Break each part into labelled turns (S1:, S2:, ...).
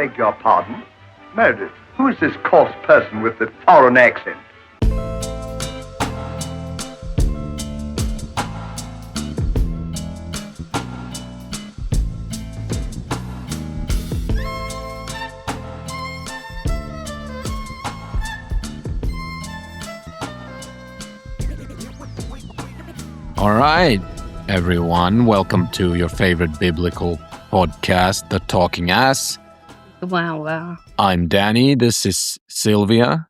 S1: Beg your pardon? Meredith, who is this coarse person with the foreign accent?
S2: All right, everyone. Welcome to your favorite biblical podcast, The Talking Ass.
S3: Wow.
S2: I'm Danny. This is Sylvia.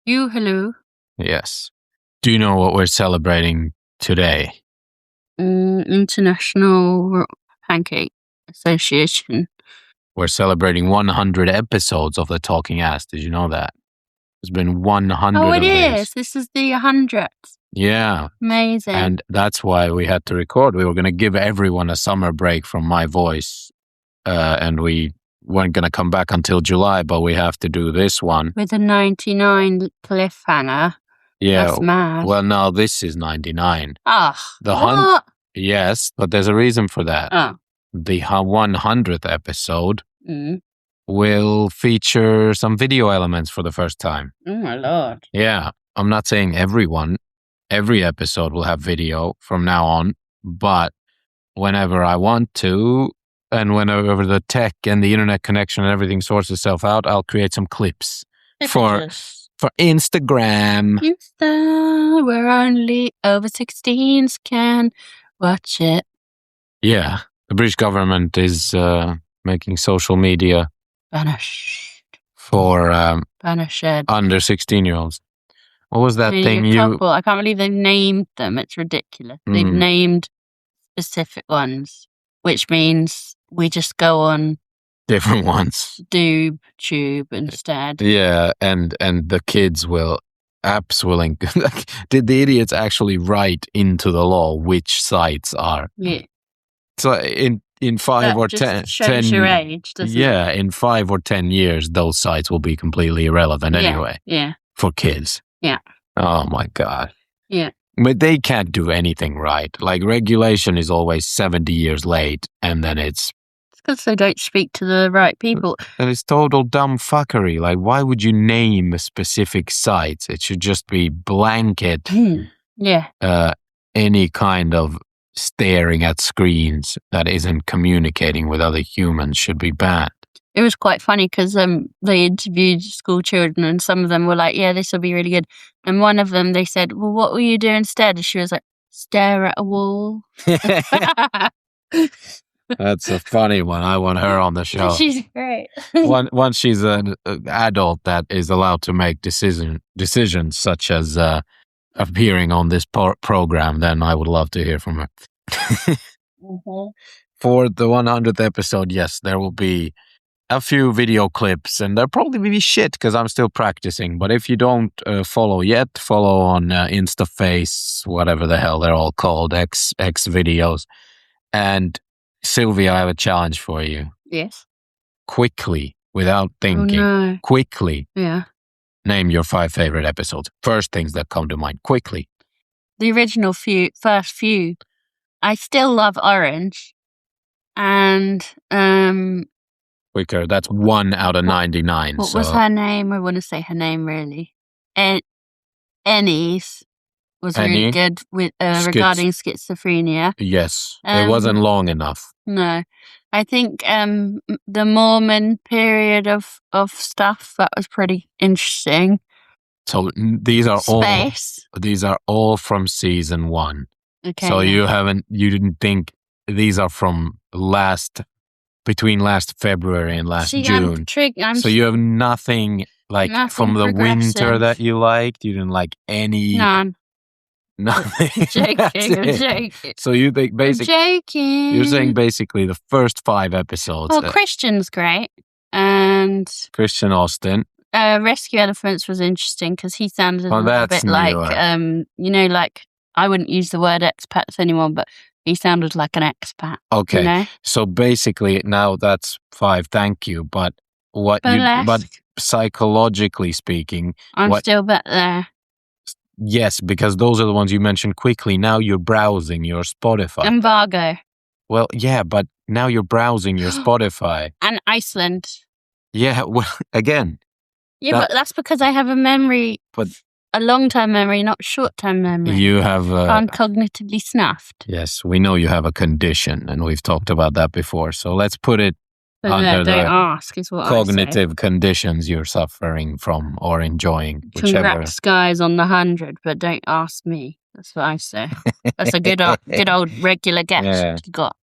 S3: Hello.
S2: Yes. Do you know what we're celebrating today?
S3: International Pancake Association.
S2: We're celebrating 100 episodes of The Talking Ass. Did you know that? There's been 100
S3: Oh, it
S2: of these.
S3: is. This is the 100th.
S2: Yeah.
S3: Amazing.
S2: And that's why we had to record. We were going to give everyone a summer break from my voice. And we weren't going to come back until July, but we have to do this one.
S3: With a 99 cliffhanger.
S2: Yeah.
S3: That's mad.
S2: Well, no, this is 99.
S3: What?
S2: Yes, but there's a reason for that.
S3: Oh.
S2: The 100th episode will feature some video elements for the first time.
S3: Oh, my Lord.
S2: Yeah. I'm not saying every episode will have video from now on, but whenever I want to, and whenever the tech and the internet connection and everything sorts itself out, I'll create some clips for Instagram.
S3: Where only over 16s can watch it.
S2: Yeah, the British government is making social media
S3: Banished.
S2: for
S3: Banished.
S2: under 16-year-olds. What was that thing
S3: I can't believe they've named them. It's ridiculous. They've named specific ones, which means we just go on
S2: different ones.
S3: Tube instead.
S2: Yeah, and the kids will did the idiots actually write into the law which sites are?
S3: Yeah.
S2: So in 5
S3: that
S2: or
S3: just
S2: 10
S3: shows your age, doesn't it?
S2: Yeah, in 5 or 10 years those sites will be completely irrelevant anyway.
S3: Yeah.
S2: For kids.
S3: Yeah.
S2: Oh my God.
S3: Yeah.
S2: But they can't do anything right. Like regulation is always 70 years late, and then it's
S3: because they don't speak to the right people.
S2: And it's total dumb fuckery. Like, why would you name specific sites? It should just be blanket.
S3: Yeah.
S2: Any kind of staring at screens that isn't communicating with other humans should be banned.
S3: It was quite funny because they interviewed school children and some of them were like, yeah, this will be really good. And one of them, they said, well, what will you do instead? And she was like, stare at a wall.
S2: That's a funny one. I want her on the show.
S3: She's great.
S2: Once she's an adult that is allowed to make decisions such as appearing on this program, then I would love to hear from her. For the 100th episode, yes, there will be a few video clips, and they'll probably be shit because I'm still practicing. But if you don't follow yet, follow on InstaFace, whatever the hell they're all called, X videos. And Sylvia, I have a challenge for you.
S3: Yes.
S2: Quickly, without thinking.
S3: Oh, no.
S2: Quickly.
S3: Yeah.
S2: Name your 5 favorite episodes. First things that come to mind. Quickly.
S3: The original first few. I still love Orange. And
S2: quicker. That's 1 out of 99.
S3: What was her name? I want to say her name really. Ennies was really good with regarding schizophrenia.
S2: Yes, it wasn't long enough.
S3: No, I think the Mormon period of stuff that was pretty interesting.
S2: So these are
S3: Space.
S2: These are all from season 1.
S3: Okay.
S2: So you didn't think these are from between last February and last June. So you have nothing from the winter that you liked. You didn't like any.
S3: None.
S2: Nothing.
S3: I'm joking.
S2: So you think basically you're saying basically the first 5 episodes.
S3: Well, Christian's great, and
S2: Christian Austin.
S3: Rescue Elephants was interesting because he sounded a bit like like I wouldn't use the word expats anymore, but he sounded like an expat.
S2: Okay,
S3: you know?
S2: So basically now that's 5. Thank you, but but psychologically speaking,
S3: I'm still back there.
S2: Yes, because those are the ones you mentioned quickly. Now you're browsing your Spotify.
S3: Embargo.
S2: Well, yeah, but now you're browsing your Spotify.
S3: And Iceland.
S2: Yeah, well, again,
S3: Yeah,
S2: That-
S3: but that's because I have a memory,
S2: but
S3: a long-term memory, not short-term memory.
S2: you have...
S3: I'm cognitively snuffed.
S2: yes, we know you have a condition, and we've talked about that before. So let's put it
S3: But
S2: under
S3: don't
S2: the
S3: ask, is what
S2: cognitive conditions you're suffering from or enjoying,
S3: I say.
S2: whichever.
S3: Congrats, guys, on the 100, but don't ask me. That's what I say. That's a good old regular guess
S2: Yeah.
S3: you got.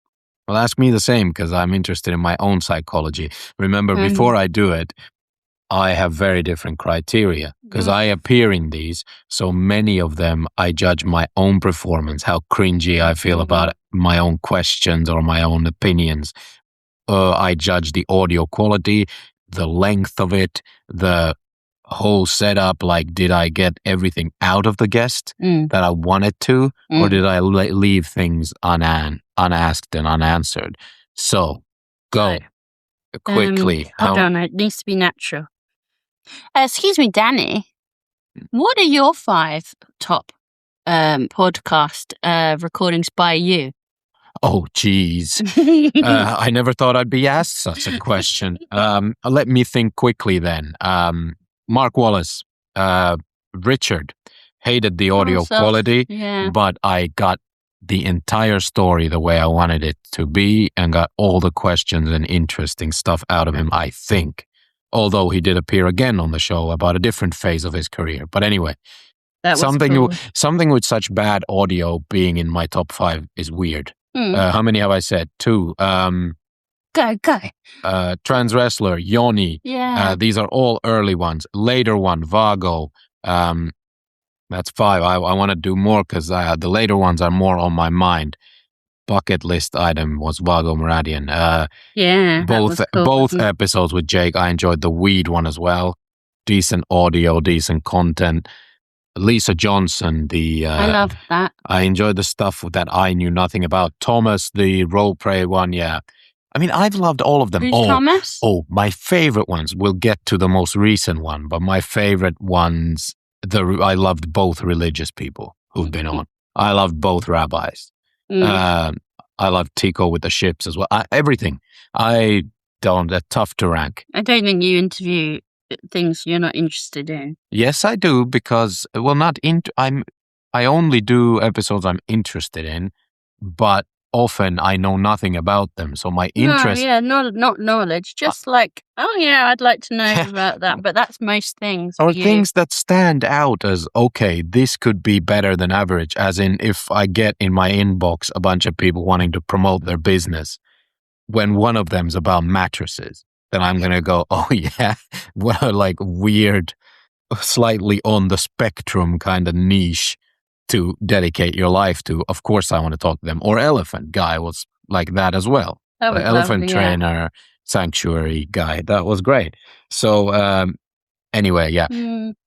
S2: Well, ask me the same because I'm interested in my own psychology. Remember, before I do it, I have very different criteria because I appear in these. So many of them, I judge my own performance, how cringy I feel about my own questions or my own opinions. I judge the audio quality, the length of it, the whole setup. Like, did I get everything out of the guest that I wanted to, or did I leave things unasked and unanswered? So, go quickly.
S3: Hold on, it needs to be natural. Excuse me, Danny. What are your 5 top podcast recordings by you?
S2: Oh, geez. I never thought I'd be asked such a question. Let me think quickly then. Mark Wallace, Richard, hated the audio quality, but I got the entire story the way I wanted it to be and got all the questions and interesting stuff out of him, I think. Although he did appear again on the show about a different phase of his career. But anyway,
S3: that was
S2: something with such bad audio being in my top 5 is weird. How many have I said? 2.
S3: Go.
S2: Trans Wrestler, Yoni.
S3: Yeah.
S2: These are all early ones. Later one, Vago. That's 5. I want to do more because the later ones are more on my mind. Bucket list item was Vago Muradian. Both episodes with Jake. I enjoyed the weed one as well. Decent audio, decent content. Lisa Johnson,
S3: I love that.
S2: I enjoyed the stuff that I knew nothing about. Thomas, the role play one, yeah. I mean, I've loved all of them.
S3: Who's Thomas?
S2: Oh, my favorite ones. We'll get to the most recent one, but my favorite ones, I loved both religious people who've been on. I loved both rabbis. I loved Tico with the ships as well. Everything. Tough to rank.
S3: I don't think you interview things you're not interested in.
S2: Yes, I do because, well, I only do episodes I'm interested in, but often I know nothing about them. So my interest...
S3: not knowledge. Just like, I'd like to know about that. But that's most things.
S2: Or things that stand out as, okay, this could be better than average. As in, if I get in my inbox a bunch of people wanting to promote their business, when one of them's about mattresses, then I'm going to go, oh yeah, what a like weird, slightly on the spectrum kind of niche to dedicate your life to. Of course I want to talk to them. Or Elephant guy was like that as well.
S3: That was
S2: the Elephant
S3: lovely,
S2: trainer, sanctuary guy. That was great. So anyway, yeah.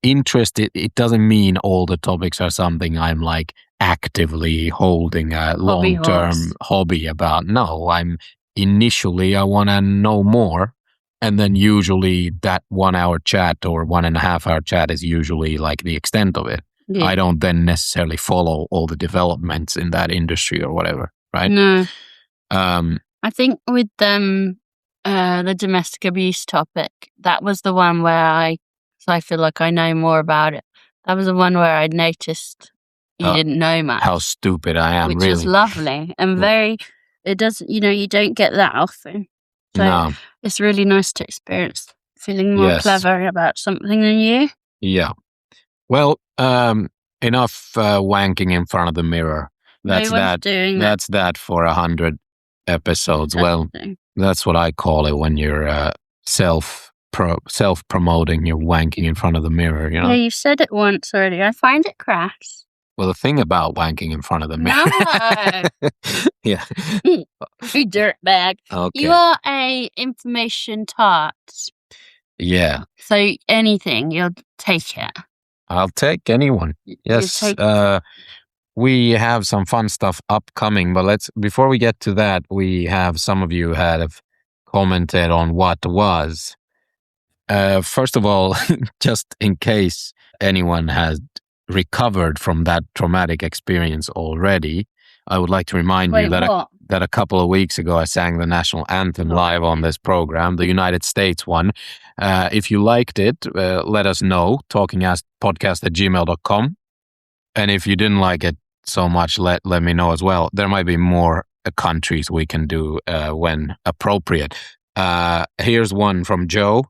S2: Interested, it doesn't mean all the topics are something I'm like actively holding a long-term hobby about. No, initially I want to know more. And then usually that 1 hour chat or 1.5 hour chat is usually like the extent of it. Yeah. I don't then necessarily follow all the developments in that industry or whatever, right?
S3: No. I think with the domestic abuse topic, that was the one where I feel like I know more about it. That was the one where I noticed you didn't know much.
S2: How stupid I am,
S3: which
S2: really.
S3: Which is lovely and very, it doesn't, you don't get that often. So
S2: no.
S3: It's really nice to experience feeling more clever about something than you.
S2: Yeah. Well, enough wanking in front of the mirror. That's that for 100 episodes. Well, that's what I call it when you're self-promoting. You're wanking in front of the mirror. You know.
S3: Yeah, you said it once already. I find it crass.
S2: Well, the thing about wanking in front of the mirror.
S3: No.
S2: Yeah.
S3: You dirtbag.
S2: Okay.
S3: You are a information tart.
S2: Yeah.
S3: So anything, you'll take it.
S2: I'll take anyone. Yes. We have some fun stuff upcoming, but before we get to that, we have some of you have commented on what was. First of all, just in case anyone has recovered from that traumatic experience already, I would like to remind you that a couple of weeks ago I sang the national anthem live on this program, the United States one. If you liked it, let us know, talkingasspodcast@gmail.com. And if you didn't like it so much, let me know as well. There might be more countries we can do when appropriate. Here's one from Joe.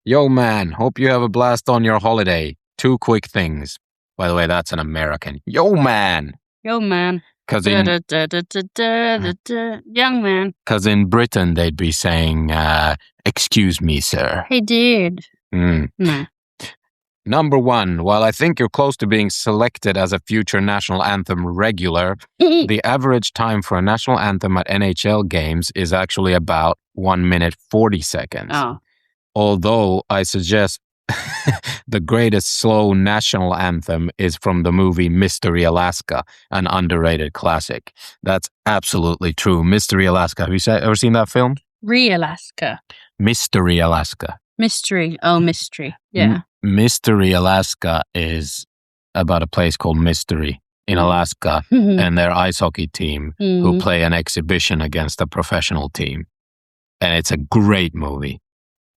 S2: Yo, man, hope you have a blast on your holiday. 2 quick things. By the way, that's an American. Yo, man.
S3: Yo, man.
S2: Because
S3: young man.
S2: Because in Britain, they'd be saying, excuse me, sir.
S3: Hey, dude.
S2: No. Number 1, while I think you're close to being selected as a future national anthem regular, the average time for a national anthem at NHL games is actually about 1 minute 40 seconds.
S3: Oh.
S2: Although I suggest the greatest slow national anthem is from the movie Mystery Alaska, an underrated classic. That's absolutely true. Mystery Alaska. Have you ever seen that film?
S3: Alaska.
S2: Mystery Alaska.
S3: Mystery. Oh, mystery. Yeah.
S2: Mystery Alaska is about a place called Mystery in Alaska and their ice hockey team who play an exhibition against a professional team. And it's a great movie.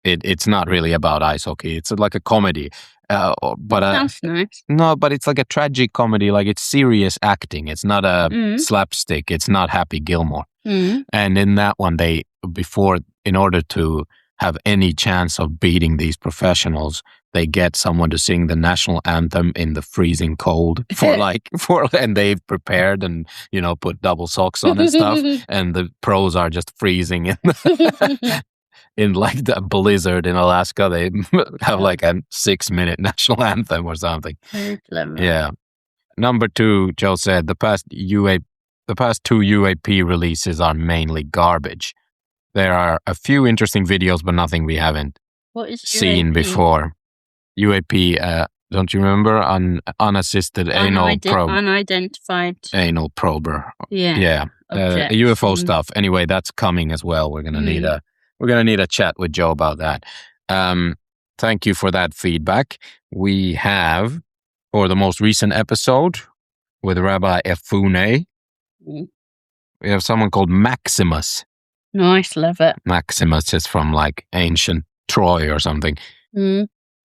S2: It's not really about ice hockey. It's like a comedy.
S3: Sounds nice.
S2: No, but it's like a tragic comedy. Like it's serious acting. It's not a slapstick. It's not Happy Gilmore. And in that one, in order to have any chance of beating these professionals, they get someone to sing the national anthem in the freezing cold and they've prepared and, put double socks on and stuff. And the pros are just freezing in like the blizzard in Alaska. They have like a 6-minute national anthem or something.
S3: Very clever.
S2: Yeah. Number 2, Joe said, the past 2 UAP releases are mainly garbage. There are a few interesting videos, but nothing we haven't seen before. UAP, don't you remember? Unassisted anal probe.
S3: Unidentified.
S2: Anal prober.
S3: Yeah.
S2: UFO stuff. Anyway, that's coming as well. We're gonna need a chat with Joe about that. Thank you for that feedback. We have, for the most recent episode with Rabbi Efune, we have someone called Maximus.
S3: Nice, love it.
S2: Maximus is from like ancient Troy or something.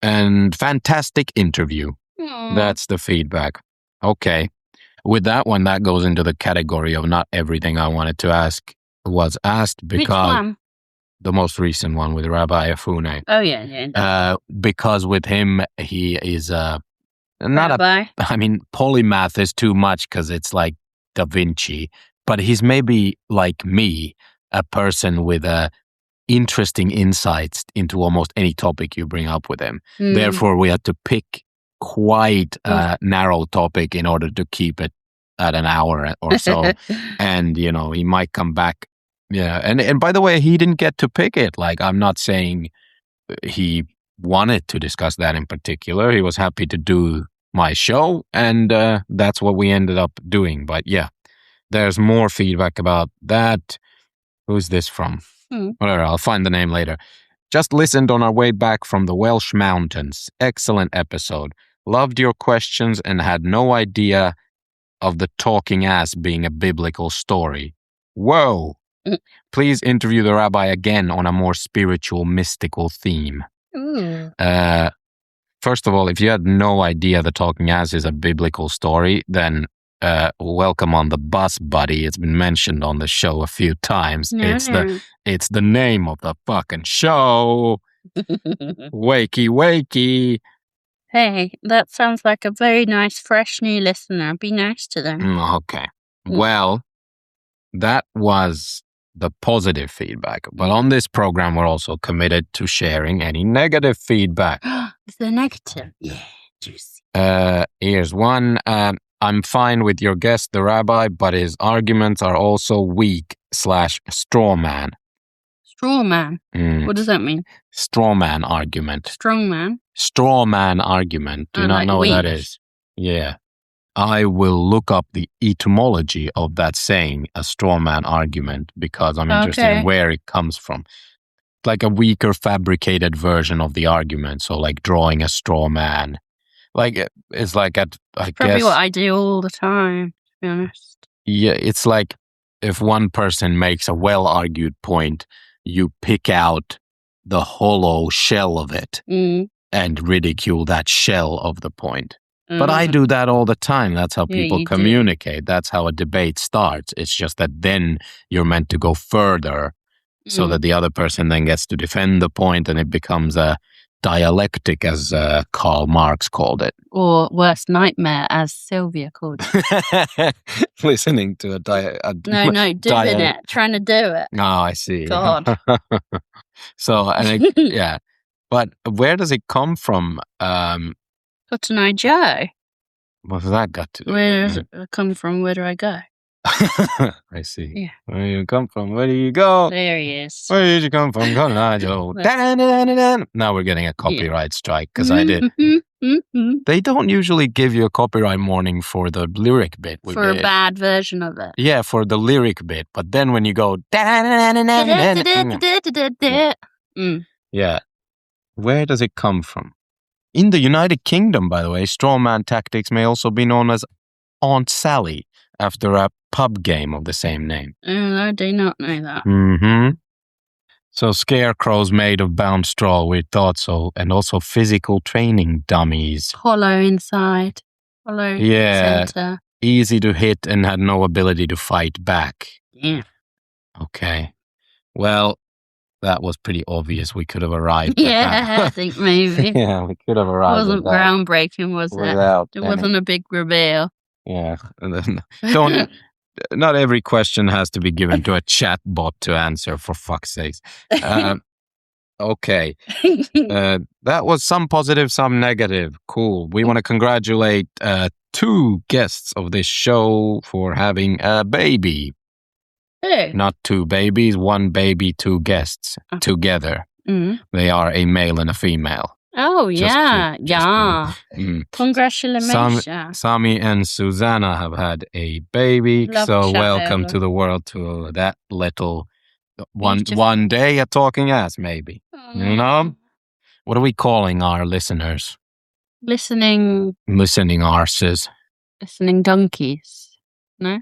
S2: And fantastic interview.
S3: Aww.
S2: That's the feedback. Okay. With that one, that goes into the category of not everything I wanted to ask was asked because...
S3: Which one?
S2: The most recent one with Rabbi Efune.
S3: Oh, yeah.
S2: Because with him, he is not
S3: Rabbi?
S2: Polymath is too much because it's like Da Vinci, but he's maybe like me, a person with interesting insights into almost any topic you bring up with him. Therefore, we had to pick quite a narrow topic in order to keep it at an hour or so. And, he might come back. Yeah. And by the way, he didn't get to pick it. Like, I'm not saying he wanted to discuss that in particular. He was happy to do my show, and that's what we ended up doing. But yeah, there's more feedback about that. Who's this from? Whatever, I'll find the name later. Just listened on our way back from the Welsh Mountains. Excellent episode. Loved your questions and had no idea of the talking ass being a biblical story. Whoa. Please interview the rabbi again on a more spiritual, mystical theme. First of all, if you had no idea the talking ass is a biblical story, then welcome on the bus, buddy. It's been mentioned on the show a few times. It's the name of the fucking show. Wakey, wakey.
S3: Hey, that sounds like a very nice, fresh new listener. Be nice to them.
S2: Okay. Well, that was the positive feedback. But on this program, we're also committed to sharing any negative feedback.
S3: Is there negative? Yeah, juicy.
S2: Here's one. I'm fine with your guest, the rabbi, but his arguments are also weak / straw man.
S3: Straw man? What does that mean?
S2: Straw man argument.
S3: Strong man?
S2: Straw man argument. Do you not know what that is? Yeah. I will look up the etymology of that saying, a straw man argument, because I'm interested in where it comes from. Like a weaker, fabricated version of the argument. So like drawing a straw man. Like, it's like, I guess...
S3: Probably what I do all the time, to be honest.
S2: yeah, it's like if one person makes a well-argued point, you pick out the hollow shell of it and ridicule that shell of the point. But I do that all the time. That's how people communicate. That's how a debate starts. It's just that then you're meant to go further so that the other person then gets to defend the point, and it becomes a dialectic, as Karl Marx called it.
S3: Or worst nightmare, as Sylvia called it.
S2: Listening to a
S3: No, doing it, trying to do it.
S2: Oh, I see.
S3: God.
S2: So, yeah. But where does it come from?
S3: Cotton Eye Joe.
S2: What's that got to do?
S3: Where does it come from? Where do I go?
S2: I see. Yeah. Where do you come from? Where do you go?
S3: There he is.
S2: Where did you come from? Cotton Eye Joe. Now we're getting a copyright strike because I did. They don't usually give you a copyright warning for the lyric bit.
S3: For a bad version of it.
S2: Yeah, for the lyric bit. But then when you go... Yeah. Where does it come from? In the United Kingdom, by the way, strawman tactics may also be known as Aunt Sally, after a pub game of the same name.
S3: I do not know that.
S2: Mm-hmm. So scarecrows made of bound straw, we thought so, and physical training dummies.
S3: Hollow inside, hollow center.
S2: Easy to hit and had no ability to fight back.
S3: Yeah.
S2: Okay. Well, that was pretty obvious. We could have arrived at that.
S3: I think maybe.
S2: Yeah, we could have arrived
S3: It wasn't
S2: at that.
S3: Groundbreaking, was it? It wasn't a big reveal.
S2: Yeah. And then not every question has to be given to a chat bot to answer, for fuck's sakes. Okay. That was some positive, some negative. Cool. We want to congratulate 2 guests of this show for having a baby.
S3: Hey.
S2: Not 2 babies, 1 baby, 2 guests together. They are a male and a female.
S3: Oh, yeah. Congratulations.
S2: Sami and Susanna have had a baby. So welcome to the world, to that little one day a talking ass, maybe. You know? What are we calling our listeners?
S3: Listening
S2: arses.
S3: Listening donkeys. No?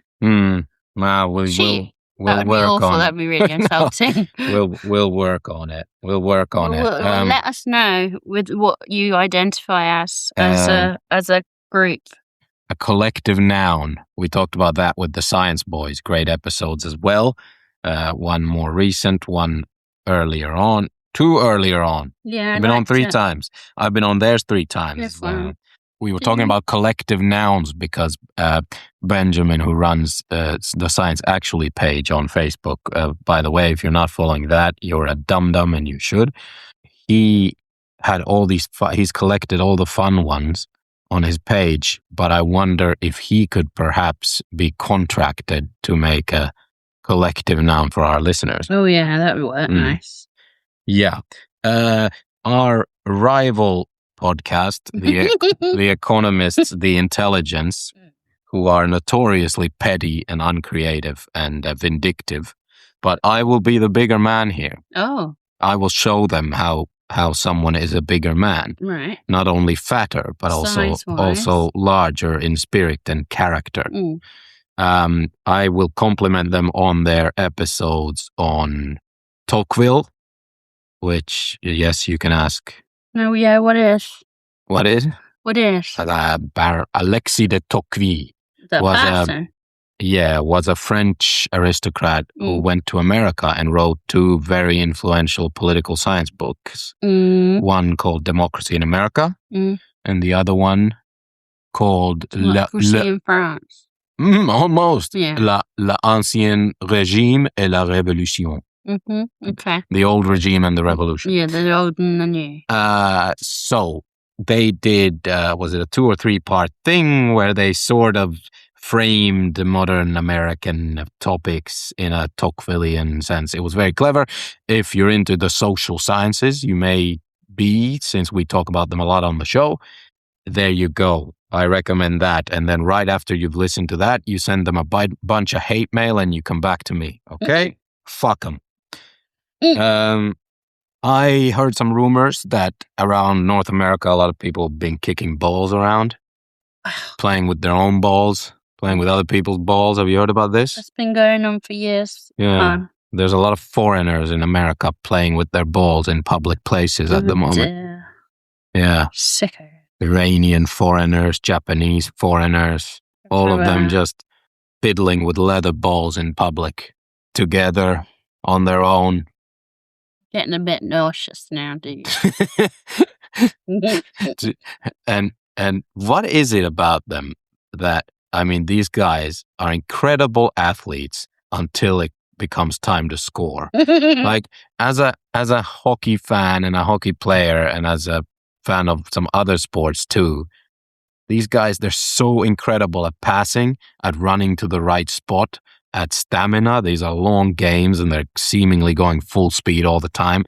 S2: Well, we'll work on it.
S3: That'd be really insulting.
S2: We'll work on it. We'll work on it.
S3: Let us know with what you identify as a group.
S2: A collective noun. We talked about that with the Science Boys. Great episodes as well. One more recent, one earlier on. 2 earlier on.
S3: Yeah,
S2: I've been on 3 times. I've been on theirs 3 times. We were talking about collective nouns because Benjamin, who runs the Science Actually page on Facebook, by the way, if you're not following that, you're a dum-dum and you should. He had all these, he's collected all the fun ones on his page, but I wonder if he could perhaps be contracted to make a collective noun for our listeners.
S3: Oh yeah, that would work nice.
S2: Yeah. Our rival podcast, the Economists, The Intelligence, who are notoriously petty and uncreative and vindictive. But I will be the bigger man here.
S3: Oh.
S2: I will show them how someone is a bigger man.
S3: Right.
S2: Not only fatter, but also larger in spirit and character. I will compliment them on their episodes on Tocqueville, which, yes, you can ask.
S3: Oh, yeah, what is?
S2: What is?
S3: What is?
S2: Alexis de Tocqueville was a French aristocrat who went to America and wrote 2 very influential political science books. One called Democracy in America, and the other one called
S3: Democracy in France.
S2: Almost.
S3: Yeah.
S2: L'Ancien Régime et la Révolution.
S3: Okay.
S2: The old regime and the revolution.
S3: Yeah, the old and the new.
S2: So they did, was it a 2 or 3 part thing where they sort of framed the modern American topics in a Tocquevillian sense. It was very clever. If you're into the social sciences, you may be, since we talk about them a lot on the show. There you go. I recommend that. And then right after you've listened to that, you send them a bunch of hate mail and you come back to me. Okay? Fuck them. I heard some rumors that around North America, a lot of people have been kicking balls around, playing with their own balls, playing with other people's balls. Have you heard about this?
S3: It's been going on for years.
S2: Yeah. There's a lot of foreigners in America playing with their balls in public places at the moment. Yeah.
S3: Sicko.
S2: Iranian foreigners, Japanese foreigners, all of them just fiddling with leather balls in public, together, on their own.
S3: Getting a bit nauseous now, dude.
S2: And what is it about them that, I mean, these guys are incredible athletes until it becomes time to score. Like, as a hockey fan and a hockey player and as a fan of some other sports too, these guys, they're so incredible at passing, at running to the right spot, at stamina. These are long games and they're seemingly going full speed all the time.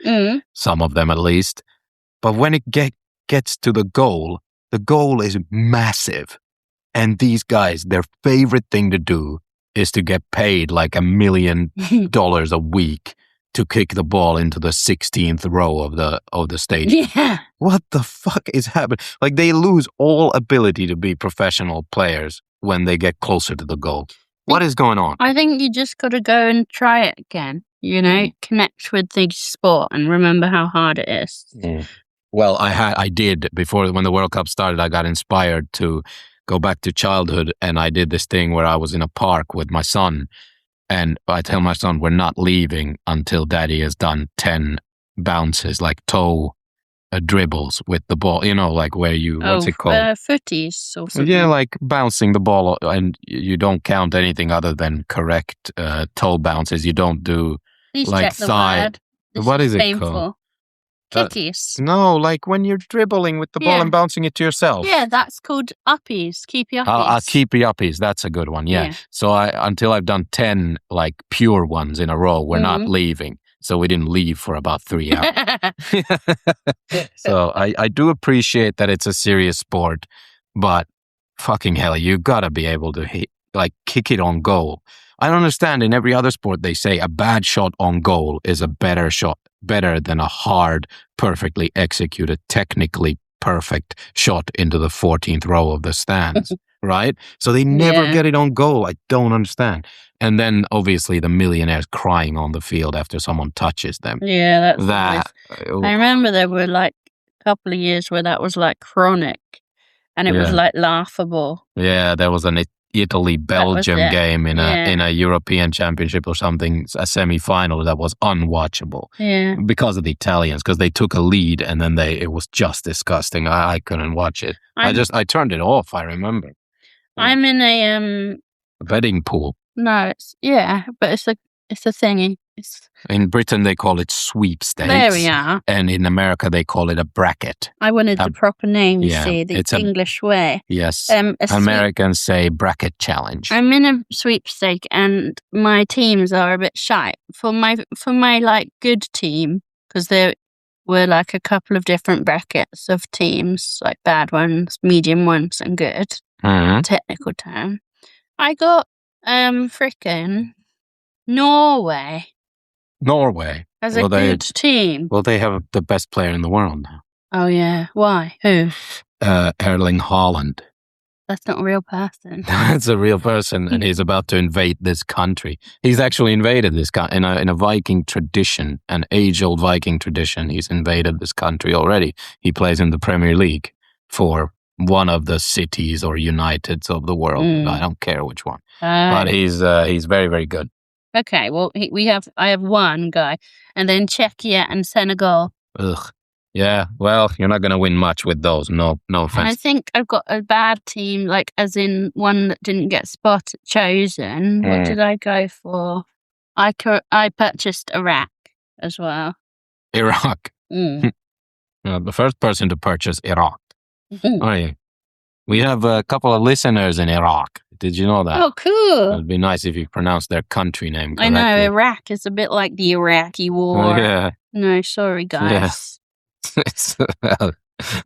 S2: Some of them at least. But when it gets to the goal is massive. And these guys, their favorite thing to do is to get paid like $1 million a week to kick the ball into the 16th row of the stadium.
S3: Yeah.
S2: What the fuck is happening? Like, they lose all ability to be professional players when they get closer to the goal. What is going on?
S3: I think you just got to go and try it again. You know, connect with the sport and remember how hard it is.
S2: Well, I did before, when the World Cup started. I got inspired to go back to childhood, and I did this thing where I was in a park with my son. And I tell my son, we're not leaving until daddy has done 10 bounces, like toe dribbles with the ball, you know, like where you, what's it called?
S3: Footies or something.
S2: Yeah, like bouncing the ball, and you don't count anything other than correct toe bounces. You don't do
S3: Please
S2: like
S3: check the
S2: thigh.
S3: word.
S2: What is it
S3: painful.
S2: called?
S3: Kickies.
S2: No, like when you're dribbling with the ball and bouncing it to yourself.
S3: Yeah, that's called uppies. Keepy uppies.
S2: Keepy uppies. That's a good one. Yeah. So until I've done 10 like pure ones in a row, we're not leaving. So we didn't leave for about 3 hours. So I do appreciate that it's a serious sport, but fucking hell, you gotta be able to kick it on goal. I don't understand. In every other sport, they say a bad shot on goal is a better shot, better than a hard, perfectly executed, technically perfect shot into the 14th row of the stands, right? So they never get it on goal. I don't understand. And then obviously the millionaires crying on the field after someone touches them.
S3: Yeah, that's I remember there were like a couple of years where that was like chronic, and it was like laughable. Yeah,
S2: there was an Italy-Belgium game in a European championship or something, a semi-final that was unwatchable.
S3: Yeah.
S2: Because of the Italians, because they took a lead and then it was just disgusting. I couldn't watch it. I turned it off, I remember.
S3: I'm in a
S2: betting pool.
S3: No, but it's a thingy.
S2: In Britain, they call it sweepstakes.
S3: There we are.
S2: And in America, they call it a bracket.
S3: I wanted the proper name, you see, the English way.
S2: Yes. Americans say bracket challenge.
S3: I'm in a sweepstake, and my teams are a bit shy. For my like good team, because there were like a couple of different brackets of teams, like bad ones, medium ones, and good. Technical term. I got frickin' Norway as a good team.
S2: Well, they have the best player in the world now.
S3: Oh yeah, why? Who?
S2: Erling Haaland.
S3: That's not a real person.
S2: That's a real person, and he's about to invade this country. He's actually invaded this country in a Viking tradition, an age-old Viking tradition. He's invaded this country already. He plays in the Premier League for one of the cities or Uniteds of the world. I don't care which one, but he's very, very good.
S3: Okay, well, I have one guy, and then Czechia and Senegal.
S2: Ugh. Yeah, well, you're not going to win much with those. No offense.
S3: I think I've got a bad team, like as in one that didn't get chosen. What did I go for? I purchased Iraq as well.
S2: Iraq. The first person to purchase Iraq. Oh, yeah. We have a couple of listeners in Iraq. Did you know that?
S3: Oh, cool.
S2: It'd be nice if you pronounced their country name correctly.
S3: I know, Iraq is a bit like the Iraqi war.
S2: Yeah.
S3: No, sorry, guys.
S2: Yeah. It's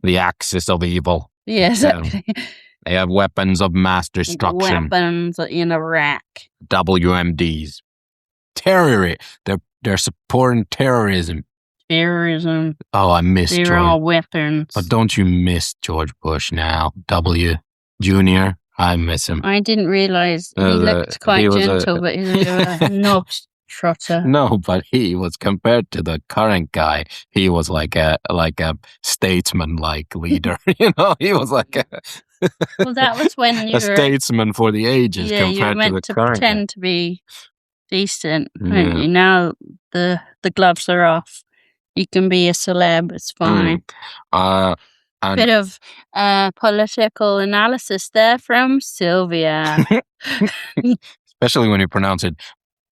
S2: the axis of evil.
S3: Yeah, exactly.
S2: They have weapons of mass destruction.
S3: Weapons in Iraq.
S2: WMDs. They're supporting terrorism.
S3: Terrorism.
S2: Oh, I miss George.
S3: They're all weapons.
S2: But don't you miss George Bush now? W. Junior. I miss him.
S3: I didn't realise he looked quite gentle, but he was a bit of a knob trotter.
S2: No, but he was, compared to the current guy, he was like a statesman-like leader. He was like a
S3: Well, that was when you
S2: a statesman for the ages compared
S3: you were
S2: to the
S3: meant to
S2: current
S3: pretend to be decent,
S2: guy.
S3: weren't you? Now the gloves are off. You can be a celeb. It's fine.
S2: And
S3: Bit of political analysis there from Sylvia.
S2: especially when you pronounce it,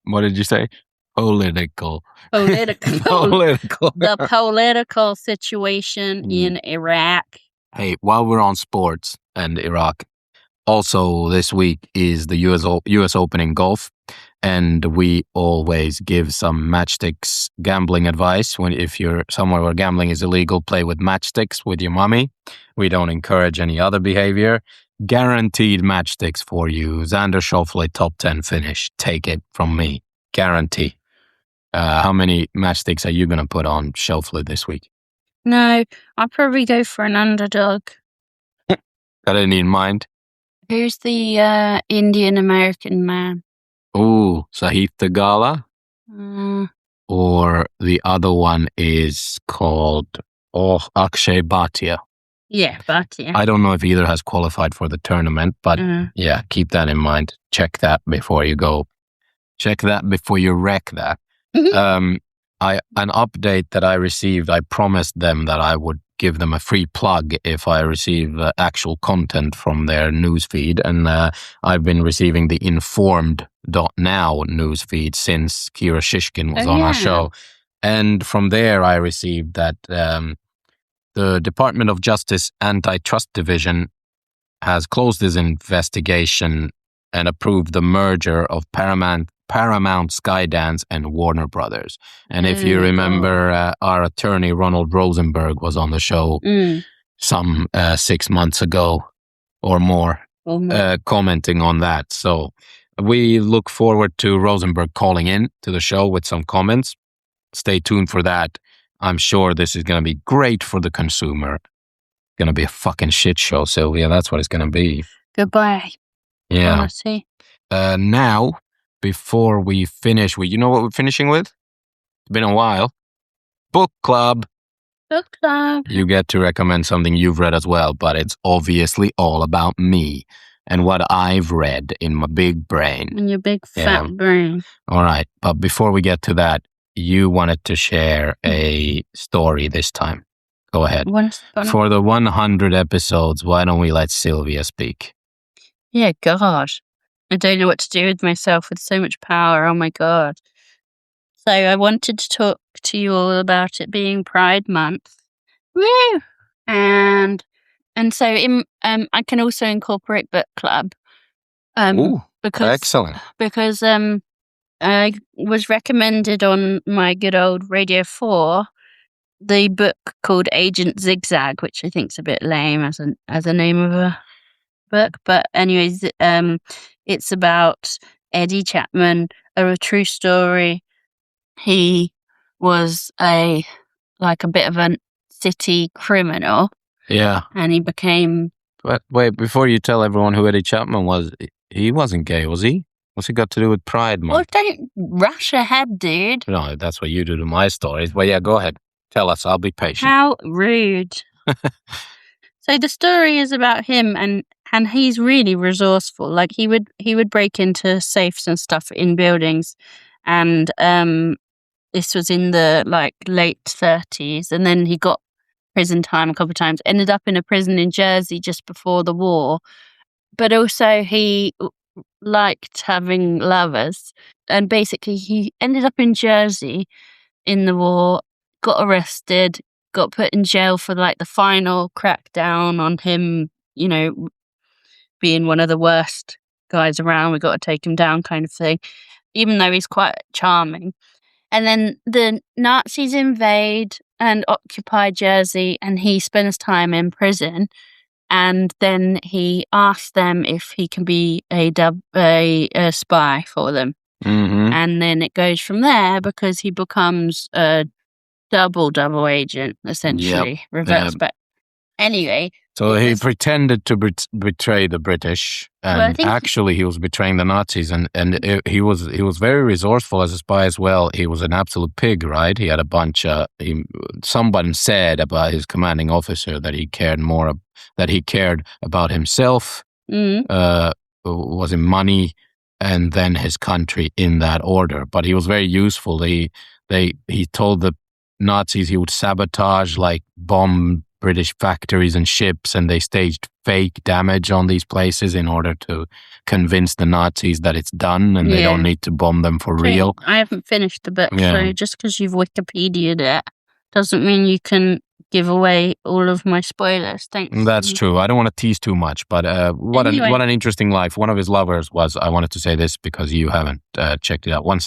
S2: what did you say? Political.
S3: Political. The political situation in Iraq.
S2: Hey, while we're on sports and Iraq, also this week is the US Open in golf, and we always give some matchsticks gambling advice. If you're somewhere where gambling is illegal, play with matchsticks with your mommy. We don't encourage any other behavior. Guaranteed matchsticks for you. Xander Schauffele top 10 finish. Take it from me. Guarantee. How many matchsticks are you going to put on Schauffele this week?
S3: No, I'll probably go for an underdog.
S2: Got any in mind?
S3: Who's the Indian-American man?
S2: Ooh, Sahith Theegala? Or the other one is called Akshay Bhatia.
S3: Yeah, Bhatia.
S2: I don't know if either has qualified for the tournament, but yeah, keep that in mind. Check that before you go. Check that before you wreck that. An update that I received, I promised them that I would give them a free plug if I receive actual content from their newsfeed, and I've been receiving the informed.now newsfeed since Kira Shishkin was on our show. And from there I received that the Department of Justice Antitrust Division has closed this investigation and approved the merger of Paramount, Skydance, and Warner Brothers. And if you remember, our attorney Ronald Rosenberg was on the show some 6 months ago or more, commenting on that. So we look forward to Rosenberg calling in to the show with some comments. Stay tuned for that. I'm sure this is going to be great for the consumer. Going to be a fucking shit show, Sylvia. That's what it's going to be.
S3: Goodbye.
S2: Yeah.
S3: Honestly.
S2: Now, before we finish, you know what we're finishing with? It's been a while. Book club.
S3: Book club.
S2: You get to recommend something you've read as well, but it's obviously all about me and what I've read in my big brain.
S3: In your big fat brain.
S2: All right. But before we get to that, you wanted to share a story this time. Go ahead. For the 100 episodes, why don't we let Sylvia speak?
S3: Yeah, God. I don't know what to do with myself with so much power. Oh my God. So I wanted to talk to you all about it being Pride Month. Woo! And so I can also incorporate book club.
S2: Excellent.
S3: Because I was recommended on my good old Radio 4 the book called Agent Zigzag, which I think is a bit lame as a name of a book. But anyways, it's about Eddie Chapman, a true story. He was a bit of a city criminal. Yeah. And he became...
S2: Wait, before you tell everyone who Eddie Chapman was, he wasn't gay, was he? What's it got to do with Pride Month?
S3: Well, don't rush ahead, dude.
S2: No, that's what you do to my stories. Well, yeah, go ahead. Tell us. I'll be patient.
S3: How rude. So the story is about him, and he's really resourceful. Like he would break into safes and stuff in buildings, and this was in the late 30s, and then he got prison time a couple of times. Ended up in a prison in Jersey just before the war, but also he liked having lovers, and basically he ended up in Jersey in the war, got arrested, got put in jail for the final crackdown on him, being one of the worst guys around. We got to take him down kind of thing, even though he's quite charming. And then the Nazis invade and occupy Jersey, and he spends time in prison. And then he asks them if he can be a spy for them. Mm-hmm. And then it goes from there because he becomes a double agent, essentially. Reverts back. Anyway.
S2: So he pretended to betray the British, and actually he was betraying the Nazis, and he was very resourceful as a spy as well. He was an absolute pig, right? He had a bunch of someone said about his commanding officer that he cared about himself, was in money, and then his country in that order. But he was very useful. He told the Nazis he would sabotage, like bomb British factories and ships, and they staged fake damage on these places in order to convince the Nazis that it's done and they don't need to bomb them for real.
S3: I haven't finished the book, so just because you've Wikipedia'd it doesn't mean you can give away all of my spoilers. Thanks.
S2: That's true. I don't want to tease too much, but what an interesting life. One of his lovers was, I wanted to say this because you haven't checked it out. One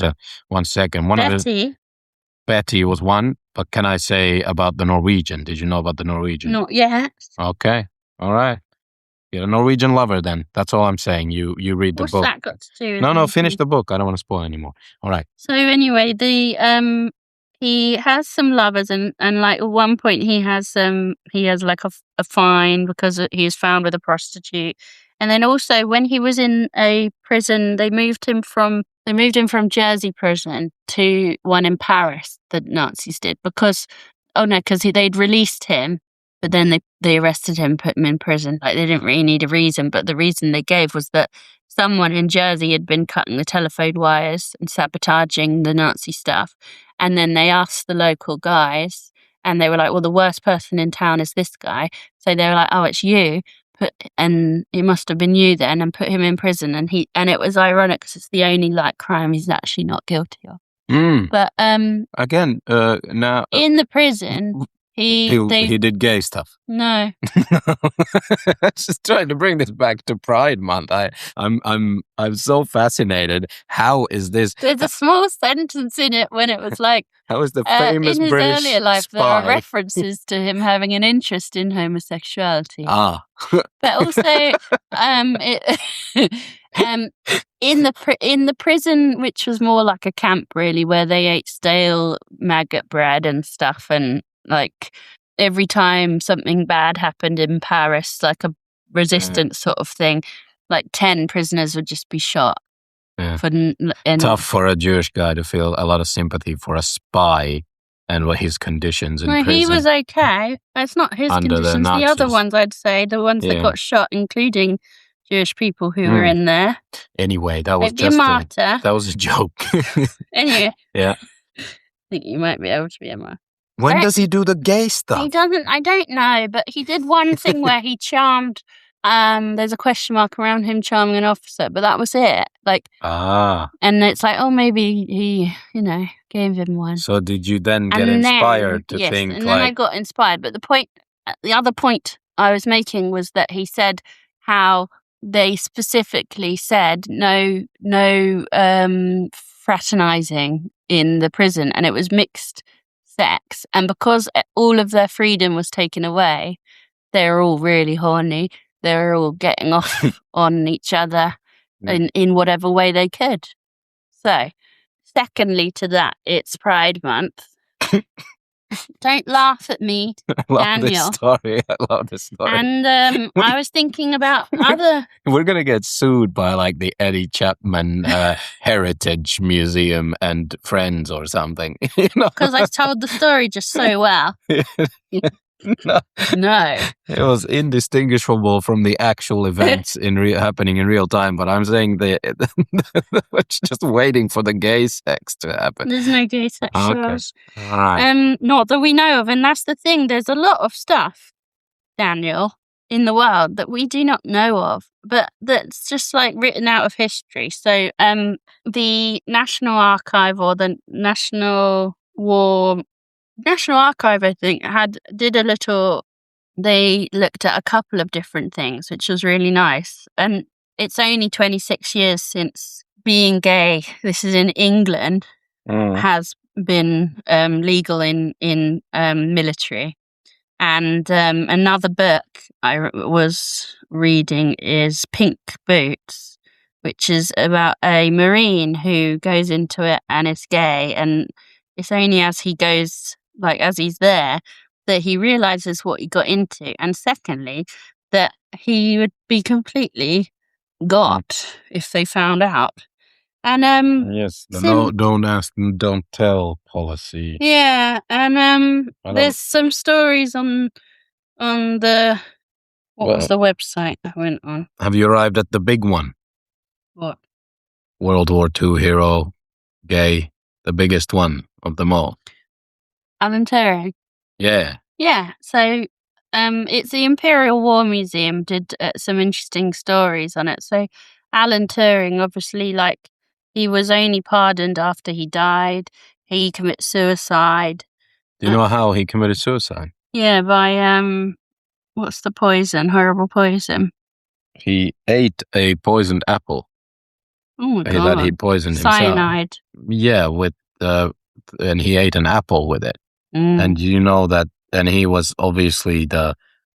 S2: second. Betty was one, but can I say about the Norwegian? Did you know about the Norwegian?
S3: Not yet.
S2: Okay. All right. You're a Norwegian lover then. That's all I'm saying. You read the book.
S3: What's that got to do with
S2: No, finish the book. I don't want to spoil anymore. All right.
S3: So anyway, he has some lovers, and like at one point he has like a fine because he is found with a prostitute. And then also when he was in a prison, they moved him from Jersey prison to one in Paris, the Nazis did, because they'd released him, but then they arrested him, put him in prison. Like, they didn't really need a reason, but the reason they gave was that someone in Jersey had been cutting the telephone wires and sabotaging the Nazi stuff. And then they asked the local guys, and they were like, well, the worst person in town is this guy. So they were like, oh, it's you. And it must have been you then, and put him in prison. And it was ironic because it's the only crime he's actually not guilty of. But
S2: again, now
S3: in the prison, he did
S2: gay stuff.
S3: No,
S2: just trying to bring this back to Pride Month. I'm so fascinated. How is this?
S3: There's a small sentence in it when it was like,
S2: how is the famous
S3: in his
S2: British
S3: earlier life
S2: spy?
S3: there are references to him having an interest in homosexuality.
S2: But
S3: also, in the prison, which was more like a camp really, where they ate stale maggot bread and stuff, and like every time something bad happened in Paris, like a resistance sort of thing, like 10 prisoners would just be shot.
S2: Yeah. Tough for a Jewish guy to feel a lot of sympathy for a spy and what his conditions in prison.
S3: He was okay. It's not his conditions. The other ones, I'd say, the ones that got shot, including Jewish people who were in there.
S2: Anyway, that was that was a joke.
S3: Anyway.
S2: Yeah.
S3: I think you might be able to be a martyr.
S2: When does he do the gay stuff?
S3: He doesn't. I don't know, but he did one thing where he charmed. There's a question mark around him charming an officer, but that was it. And it's like, oh, maybe he, gave him one.
S2: So did you then get inspired to think?
S3: And then I got inspired. But the other point I was making was that he said how they specifically said no fraternizing in the prison, and it was mixed sex, and because all of their freedom was taken away, they were all really horny. They were all getting off on each other in whatever way they could. So, secondly to that, it's Pride Month. Don't laugh at me, Daniel.
S2: I love this story.
S3: And I was thinking about other...
S2: We're going to get sued by the Eddie Chapman Heritage Museum and Friends or something.
S3: Because I told the story just so well. No.
S2: It was indistinguishable from the actual events happening in real time, but I'm saying we're just waiting for the gay sex to happen.
S3: There's no gay sex shows.
S2: Okay. All right.
S3: Not that we know of, and that's the thing. There's a lot of stuff, Daniel, in the world that we do not know of, but that's just written out of history. So the National Archive, or the National Archive, I think, they looked at a couple of different things, which was really nice. And it's only 26 years since being gay, this is in England, has been legal in military. And another book I was reading is Pink Boots, which is about a Marine who goes into it and is gay. And it's only as he goes, as he's there, that he realizes what he got into, and secondly, that he would be completely got if they found out. And
S2: Yes, the don't ask, don't tell policy.
S3: Yeah, and there's some stories on the what was the website I went on?
S2: Have you arrived at the big one?
S3: What?
S2: World War II hero, gay, the biggest one of them all.
S3: Alan Turing.
S2: Yeah.
S3: Yeah, so it's the Imperial War Museum did some interesting stories on it. So Alan Turing, obviously, like, he was only pardoned after he died. He commits suicide.
S2: Do you know how he committed suicide?
S3: Yeah, by what's the poison? Horrible poison.
S2: He ate a poisoned apple.
S3: Oh my God.
S2: That he poisoned himself.
S3: Cyanide.
S2: Yeah, and he ate an apple with it. And you know that, and he was obviously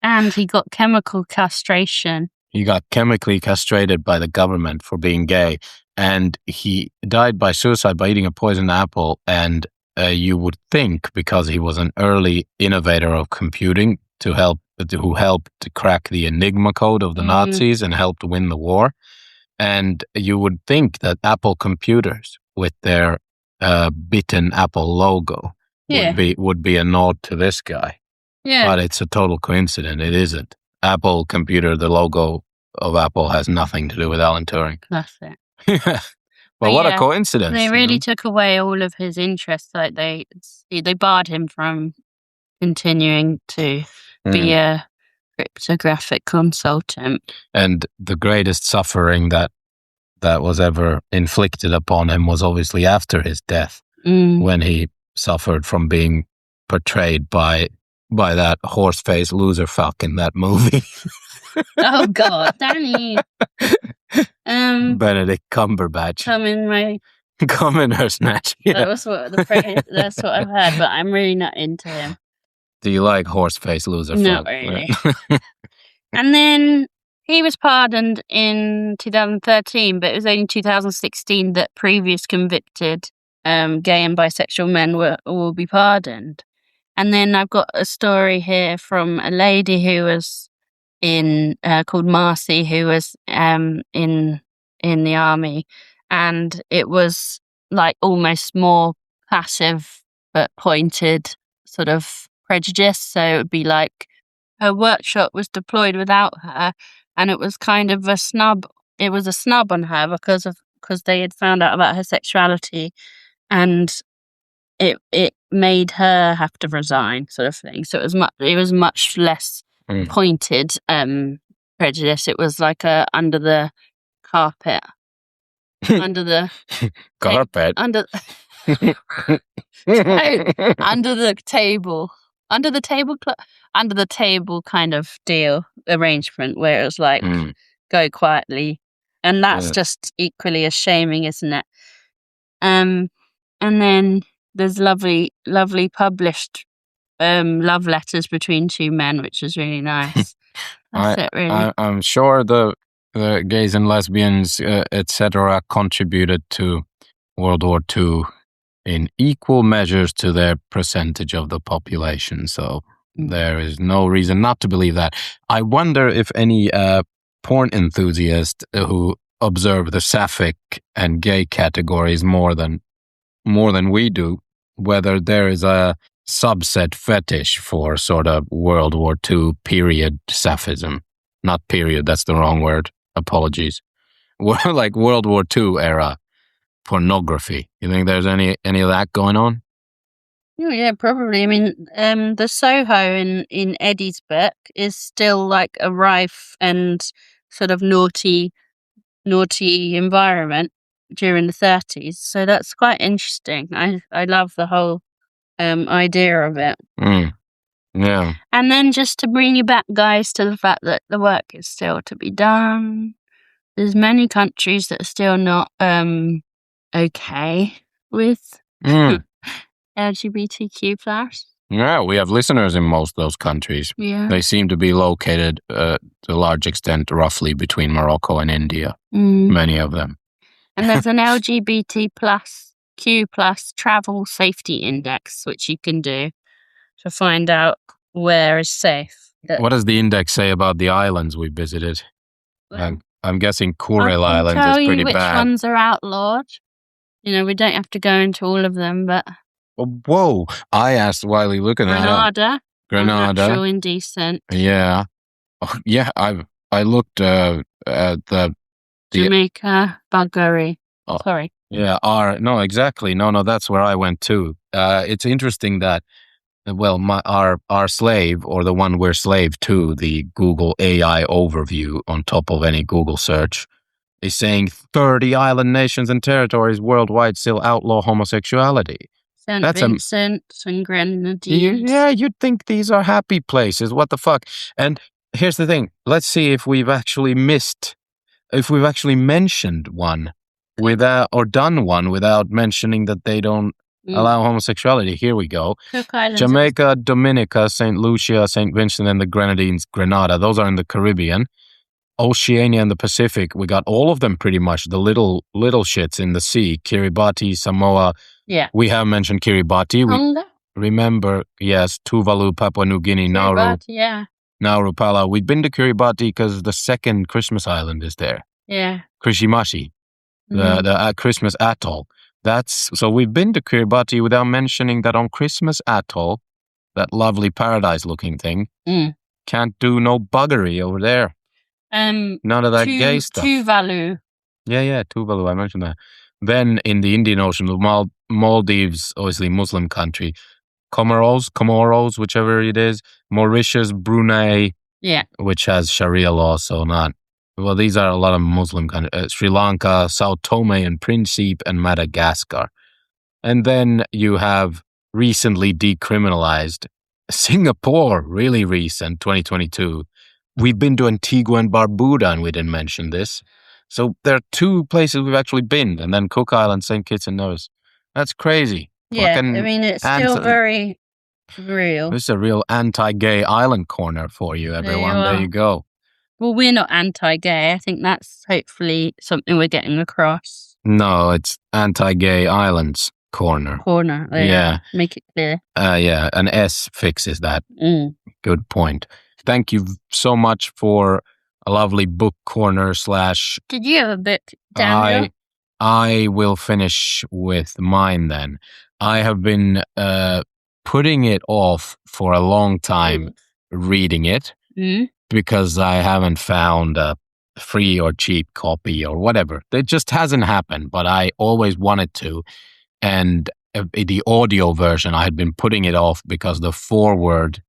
S3: and he got chemical castration.
S2: He got chemically castrated by the government for being gay, and he died by suicide by eating a poisoned apple. And you would think, because he was an early innovator of computing, who helped to crack the Enigma code of the Nazis and helped win the war, and you would think that Apple computers with their bitten apple logo would be a nod to this guy. Yeah. But it's a total coincidence. It isn't. Apple computer, the logo of Apple has nothing to do with Alan Turing.
S3: That's it.
S2: But what a coincidence.
S3: They really took away all of his interests. Like they barred him from continuing to be a cryptographic consultant.
S2: And the greatest suffering that was ever inflicted upon him was obviously after his death, when he suffered from being portrayed by that horse-faced loser fuck in that movie.
S3: Oh God, Danny.
S2: Benedict Cumberbatch. Come in her snatch. Yeah.
S3: That was that's what I've heard, but I'm really not into him.
S2: Do you like horse-faced loser fuck?
S3: Not really. And then he was pardoned in 2013, but it was only 2016 that previous convicted gay and bisexual men will be pardoned. And then I've got a story here from a lady who was called Marcy, who was in the army, and it was like almost more passive but pointed sort of prejudice. So it would be like her workshop was deployed without her, and it was kind of a snub. It was a snub on her because they had found out about her sexuality, and it made her have to resign, sort of thing. So it was much less pointed prejudice. It was like under the carpet, under the
S2: carpet,
S3: under the table, under the table kind of deal arrangement, where it was like go quietly, and that's just equally as shaming, isn't it? And then there's lovely published love letters between two men, which was really nice. That's it, really.
S2: I'm sure the gays and lesbians, etc., contributed to World War II in equal measures to their percentage of the population. So there is no reason not to believe that. I wonder if any porn enthusiast who observe the sapphic and gay categories more than we do, whether there is a subset fetish for sort of World War II period sapphism. Not period, that's the wrong word. Apologies. Like World War II era pornography. You think there's any of that going on?
S3: Oh, yeah, probably. I mean, the Soho in Eddie's book is still like a rife and sort of naughty environment during the 30s. So that's quite interesting. I love the whole idea of it.
S2: Yeah.
S3: And then just to bring you back, guys, to the fact that the work is still to be done. There's many countries that are still not okay with LGBTQ+.
S2: Yeah, we have listeners in most of those countries.
S3: Yeah.
S2: They seem to be located to a large extent roughly between Morocco and India. Many of them.
S3: And there's an LGBTQ+ travel safety index, which you can do to find out where is safe.
S2: What does the index say about the islands we visited? I'm guessing Kuril Islands is pretty
S3: tell you which
S2: bad.
S3: ones are outlawed. We don't have to go into all of them, but
S2: Whoa! I asked Wiley looking at
S3: Grenada,
S2: Grenada,
S3: unnatural, indecent.
S2: Yeah, yeah. I looked at the
S3: Jamaica, Bulgaria. Sorry.
S2: Yeah, exactly. No, that's where I went too. It's interesting that, well, our slave, or the one we're slave to, the Google AI overview on top of any Google search, is saying 30 island nations and territories worldwide still outlaw homosexuality.
S3: St. Vincent and Grenadines.
S2: Yeah, you'd think these are happy places. What the fuck? And here's the thing. Let's see if we've actually mentioned one or done one without mentioning that they don't allow homosexuality. Here we go. Jamaica, Dominica, St. Lucia, St. Vincent and the Grenadines, Grenada. Those are in the Caribbean. Oceania and the Pacific, we got all of them pretty much. The little shits in the sea. Kiribati, Samoa.
S3: Yeah.
S2: We have mentioned Kiribati. Remember, yes, Tuvalu, Papua New Guinea, Nauru.
S3: Yeah.
S2: Nauru, Palau. We've been to Kiribati because the second Christmas island is there.
S3: Yeah.
S2: Krishimashi, the Christmas atoll. So we've been to Kiribati without mentioning that on Christmas atoll, that lovely paradise-looking thing, can't do no buggery over there. None of that gay stuff.
S3: Tuvalu.
S2: Yeah, Tuvalu. I mentioned that. Then in the Indian Ocean, the Maldives, obviously Muslim country, Comoros, whichever it is, Mauritius, Brunei, which has Sharia law, so not. Well, these are a lot of Muslim countries. Sri Lanka, Sao Tome and Principe, and Madagascar. And then you have recently decriminalized Singapore, really recent, 2022. We've been to Antigua and Barbuda, and we didn't mention this. So there are 2 places we've actually been, and then Cook Island, St. Kitts and Nevis. That's crazy.
S3: Yeah, I mean, it's still very real.
S2: This is a real anti-gay island corner for you, everyone. There you go.
S3: Well, we're not anti-gay. I think that's hopefully something we're getting across.
S2: No, it's anti-gay islands corner.
S3: Yeah. Make it clear.
S2: Yeah, an S fixes that. Good point. Thank you so much for a lovely book corner /
S3: Did you have a book, Daniel?
S2: I will finish with mine then. I have been putting it off for a long time, reading it, because I haven't found a free or cheap copy or whatever. It just hasn't happened, but I always wanted to. And the audio version, I had been putting it off because the foreword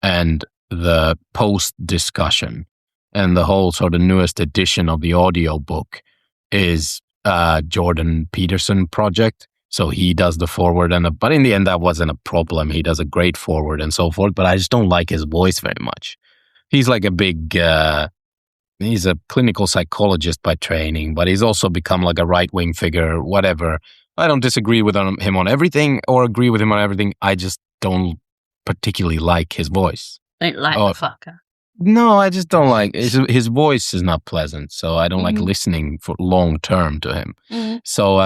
S2: and the post discussion and the whole sort of newest edition of the audio book is Jordan Peterson project. So he does the foreword but in the end that wasn't a problem. He does a great foreword and so forth, but I just don't like his voice very much. He's like a big, he's a clinical psychologist by training, but he's also become like a right-wing figure, whatever. I don't disagree with him on everything or agree with him on everything. I just don't particularly like his voice.
S3: Don't like the fucker.
S2: No, I just don't like his voice is not pleasant, so I don't like listening for long term to him. So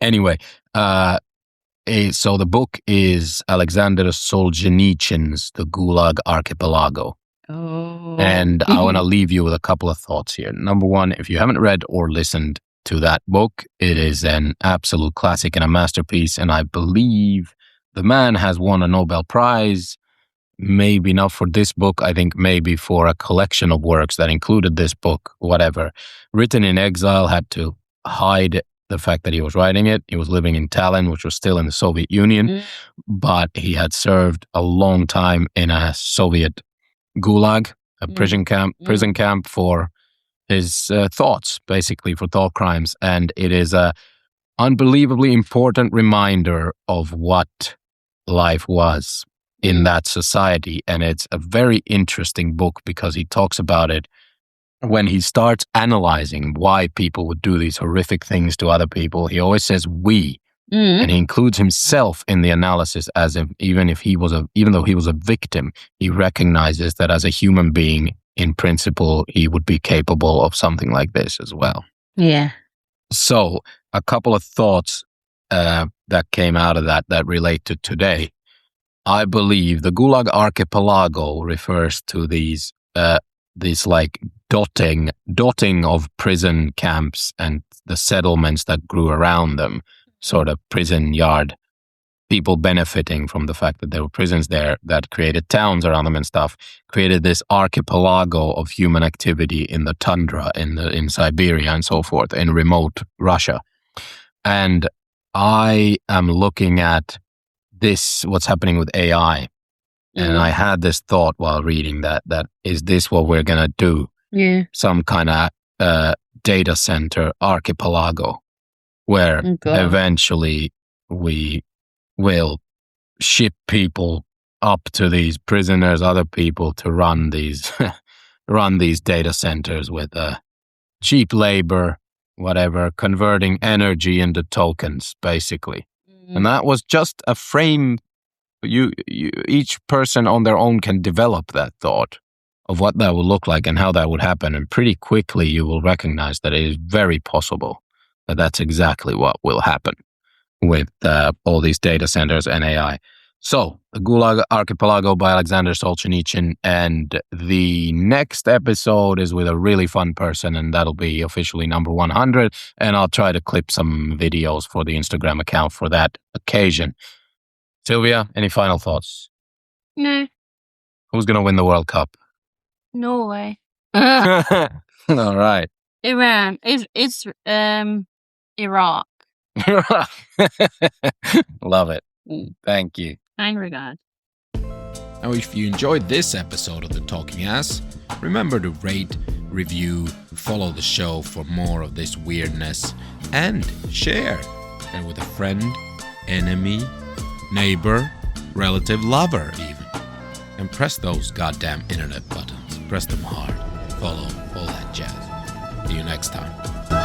S2: anyway, so the book is Alexander Solzhenitsyn's The Gulag Archipelago.
S3: Oh.
S2: And I want to leave you with a couple of thoughts here. Number one, if you haven't read or listened to that book, it is an absolute classic and a masterpiece, and I believe the man has won a Nobel Prize. Maybe not for this book, I think maybe for a collection of works that included this book, whatever. Written in exile, had to hide the fact that he was writing it. He was living in Tallinn, which was still in the Soviet Union, but he had served a long time in a Soviet gulag, a prison camp for his thoughts, basically for thought crimes. And it is a unbelievably important reminder of what life was in that society. And it's a very interesting book because he talks about it when he starts analyzing why people would do these horrific things to other people. He always says we, and he includes himself in the analysis as if even though he was a victim, he recognizes that as a human being, in principle, he would be capable of something like this as well.
S3: Yeah.
S2: So a couple of thoughts that came out of that relate to today. I believe the Gulag Archipelago refers to these like dotting of prison camps and the settlements that grew around them, sort of prison yard, people benefiting from the fact that there were prisons there that created towns around them and stuff, created this archipelago of human activity in the tundra, in Siberia and so forth, in remote Russia. And I am looking at this, what's happening with AI. And I had this thought while reading that is this what we're going to do?
S3: Yeah.
S2: Some kind of data center archipelago where eventually we will ship people up to these prisoners, other people to run these data centers with cheap labor, whatever, converting energy into tokens, basically. And that was just a frame. You each person on their own can develop that thought of what that would look like and how that would happen, and pretty quickly you will recognize that it is very possible that that's exactly what will happen with all these data centers and AI. So, the Gulag Archipelago by Alexander Solzhenitsyn, and the next episode is with a really fun person, and that'll be officially number 100, and I'll try to clip some videos for the Instagram account for that occasion. Sylvia, any final thoughts?
S3: No.
S2: Who's going to win the World Cup?
S3: Norway.
S2: All right.
S3: Iran. It's Iraq.
S2: Love it. Thank you.
S3: Kind regard.
S2: Now, if you enjoyed this episode of The Talking Ass, remember to rate, review, follow the show for more of this weirdness, and share with a friend, enemy, neighbor, relative, lover even. And press those goddamn internet buttons. Press them hard. Follow, all that jazz. See you next time.